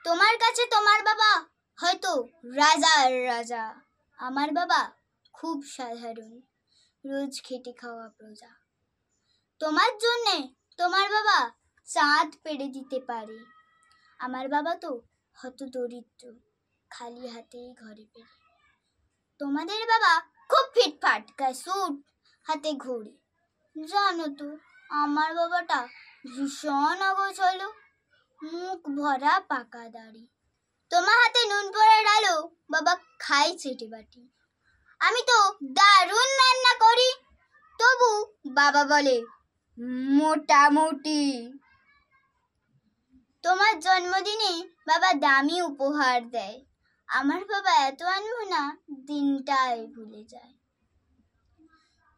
তোমার কাছে তোমার বাবা হয়তো রাজার রাজা, আমার বাবা খুব সাধারণ, রোজ খেটে খাওয়া প্রজা। তোমার জন্যে তোমার বাবা চাঁদ পেড়ে দিতে পারে, আমার বাবা তো হত দরিদ্র, খালি হাতেই ঘরে ফেরে। তোমাদের বাবা খুব ফিটফাট, গায়ে স্যুট, হাতে ঘড়ি। জানো তো আমার বাবাটা ভীষণ অগোছালো, মুখ ভরা পাকা দাড়ি। তোমার হাতে নুন পোড়া ডালো বাবা খায় চেটে বাটি। আমি তো দারুণ রান্না করি, তবু বাবা বলে মোটামুটি। তোমার জন্মদিনে বাবা দামি উপহার দেয়, আমার বাবা এত আনমনা দিনটাই ভুলে যায়।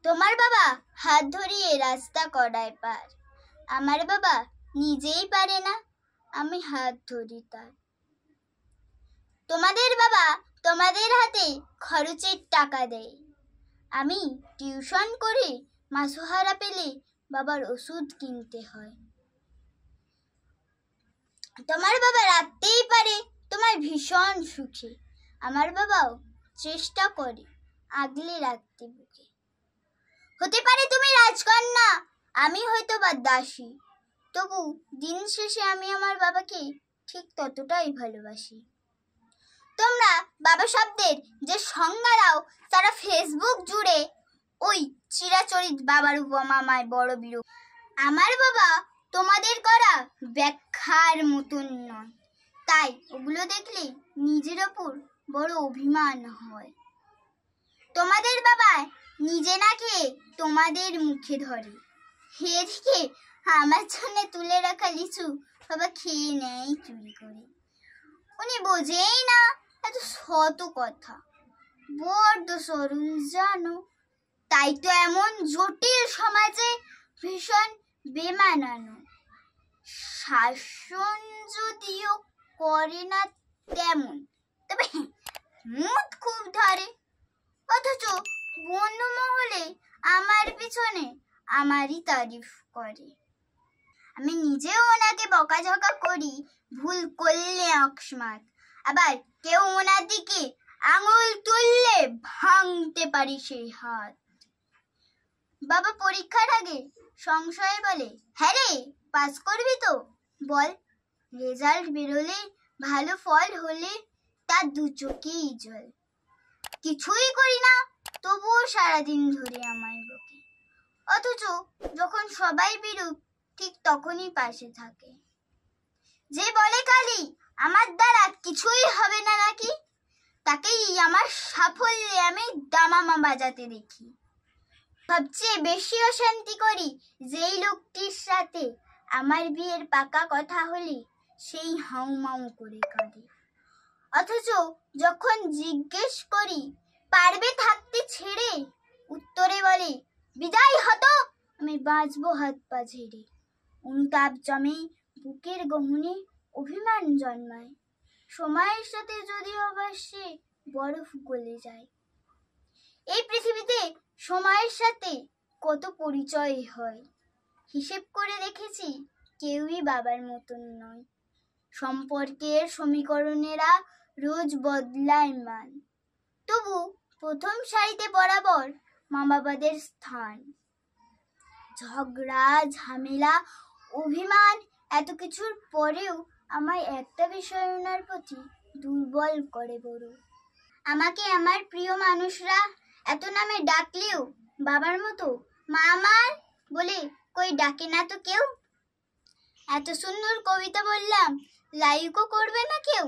তোমার বাবা হাত ধরিয়ে রাস্তা করায় পার, আমার বাবা নিজেই পারে না, আমি হাত ধরি তার। তোমাদের বাবা তোমাদের হাতে খরচের টাকা দেয়, আমি টিউশন করে মাসোহারা পেলে বাবার ওষুধ কিনতে হয়। তোমার বাবা রাখতেই পারে তোমায় ভীষণ সুখে, আমার বাবাও চেষ্টা করে আগলে রাখতে বুকে। হতে পারে তুমি রাজকন্যা, আমি হয়তো বা দাসী, তবু দিন শেষে আমি আমার বাবাকে ঠিক ততটাই ভালোবাসি। তোমরা বাবা শব্দের যে সংজ্ঞা দাও, তারা ফেসবুক জুড়ে ওই চিরাচরিত বাবার উপমা আমায় বড় বিরক্ত। আমার বাবা তোমাদের করা ব্যাখ্যার মতন নয়, তাই ওগুলো দেখলে নিজের ওপর বড় অভিমান হয়। তোমাদের বাবা নিজে না খেয়ে তোমাদের মুখে ধরে, এদিকে আমার জন্য তুলে রাখা লিচু বাবা খেয়ে নেয় চুরি করে। উনি বোঝেই না এত শত কথা, বড্ড সরল জানো, তাই তো এমন জটিল সমাজে ভীষণ বেমানানো। শাসন যদিও করে না তেমন, তবে মুখ খুব ধরে, অথচ বন্ধু মহলে আমার পিছনে আমারই তারিফ করে। আমি নিজেও ওনাকে বকাঝকা করি ভুল করলে অকস্মাৎ, আবার কেউ ওনার দিকে আঙুল তুললে ভাঙতে পারি সেই হাত। বাবা পরীক্ষার আগে সংশয়ে বলে, হ্যাঁ রে পাস করবি তো বল। রেজাল্ট বেরোলে ভালো ফল হলে তার দু চোখেই জল। কিছুই করি না তবুও সারাদিন ধরে আমায় বকে, অথচ যখন সবাই বিরূপ ঠিক তখনই পাশে থাকে। যে বলে খালি আমার দ্বারা কিছুই হবে না নাকি, তাকেই আমার সাফল্যে আমি দামামা বাজাতে দেখি। সবচেয়ে বেশি অশান্তি করি যেই লোকটির সাথে, আমার বিয়ের পাকা কথা হলে সেই হাউমাউ করে কাঁদে, অথচ যখন জিজ্ঞেস করি পারবে থাকতে ছেড়ে, উত্তরে বলে বিদায় হতো আমি বাঁচবো হাত পা ঝেড়ে। অনুতাপ জমে বুকের গহনে, অভিমান জন্মায়, সময়ের সাথে যদিও অবশ্যই বরফ গলে যায়। এই পৃথিবীতে সময়ের সাথে কত পরিচয় হয়, হিসেব করে দেখেছি কেউই বাবার মতন নয়। সম্পর্কের সমীকরণেরা রোজ বদলায় মান, তবু প্রথম সারিতে বরাবর মা বাবাদের স্থান। ঝগড়া ঝামেলা অভিমান এত কিছুর পরেও আমায় একটা বিষয় ওনার প্রতি দুর্বল করে বড়। আমাকে আমার প্রিয় মানুষরা এত নামে ডাকলেও বাবার মতো মা আমার বলে কই ডাকে না তো কেউ। এত সুন্দর কবিতা বললাম, লাইকও করবে না কেউ।